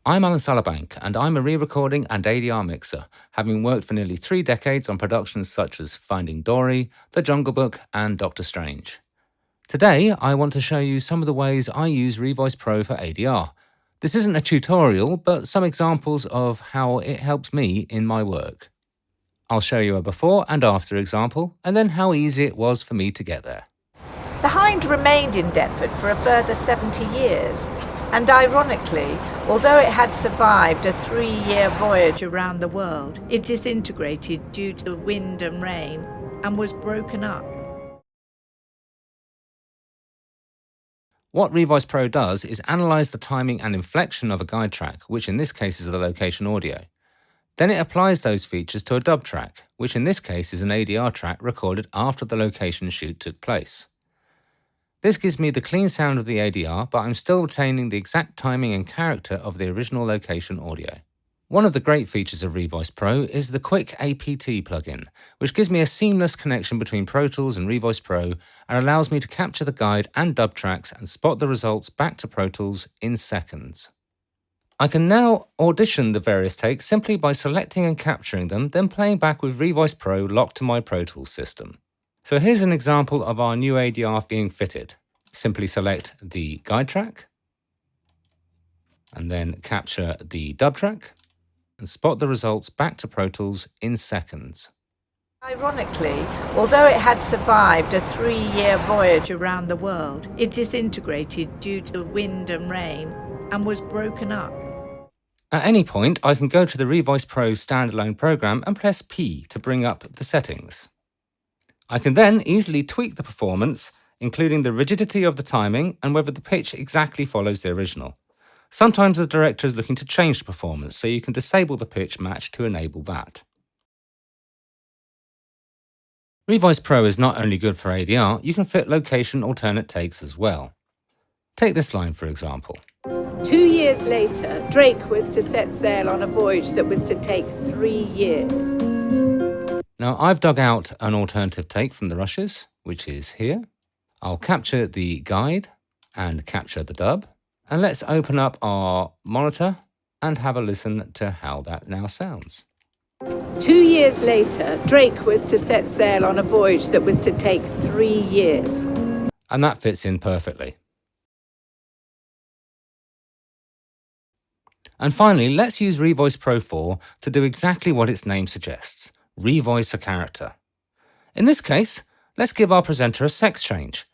I'm Alan Salabank, and I'm a re-recording and ADR mixer, having worked for nearly 3 decades on productions such as Finding Dory, The Jungle Book, and Doctor Strange. Today, I want to show you some of the ways I use Revoice Pro for ADR. This isn't a tutorial, but some examples of how it helps me in my work. I'll show you a before and after example, and then how easy it was for me to get there. The Hind remained in Deptford for a further 70 years, and ironically, although it had survived a 3-year voyage around the world, it disintegrated due to the wind and rain and was broken up. What Revoice Pro does is analyse the timing and inflection of a guide track, which in this case is the location audio. Then it applies those features to a dub track, which in this case is an ADR track recorded after the location shoot took place. This gives me the clean sound of the ADR, but I'm still retaining the exact timing and character of the original location audio. One of the great features of Revoice Pro is the quick APT plugin, which gives me a seamless connection between Pro Tools and Revoice Pro and allows me to capture the guide and dub tracks and spot the results back to Pro Tools in seconds. I can now audition the various takes simply by selecting and capturing them, then playing back with Revoice Pro locked to my Pro Tools system. So here's an example of our new ADR being fitted. Simply select the guide track, and then capture the dub track, and spot the results back to Pro Tools in seconds. Ironically, although it had survived a 3-year voyage around the world, it disintegrated due to the wind and rain and was broken up. At any point, I can go to the Revoice Pro standalone program and press P to bring up the settings. I can then easily tweak the performance, including the rigidity of the timing and whether the pitch exactly follows the original. Sometimes the director is looking to change the performance, so you can disable the pitch match to enable that. Revoice Pro is not only good for ADR, you can fit location alternate takes as well. Take this line for example. 2 years later, Drake was to set sail on a voyage that was to take 3 years. Now I've dug out an alternative take from the rushes, which is here. I'll capture the guide and capture the dub. And let's open up our monitor and have a listen to how that now sounds. 2 years later, Drake was to set sail on a voyage that was to take 3 years. And that fits in perfectly. And finally, let's use Revoice Pro 4 to do exactly what its name suggests, revoice a character. In this case, let's give our presenter a sex change.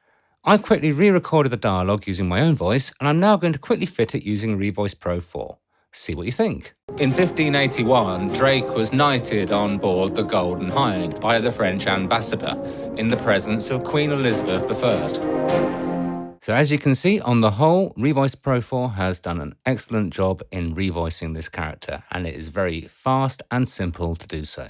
I quickly re-recorded the dialogue using my own voice, and I'm now going to quickly fit it using Revoice Pro 4. See what you think. In 1581, Drake was knighted on board the Golden Hind by the French ambassador in the presence of Queen Elizabeth I. So as you can see, on the whole, Revoice Pro 4 has done an excellent job in revoicing this character, and it is very fast and simple to do so.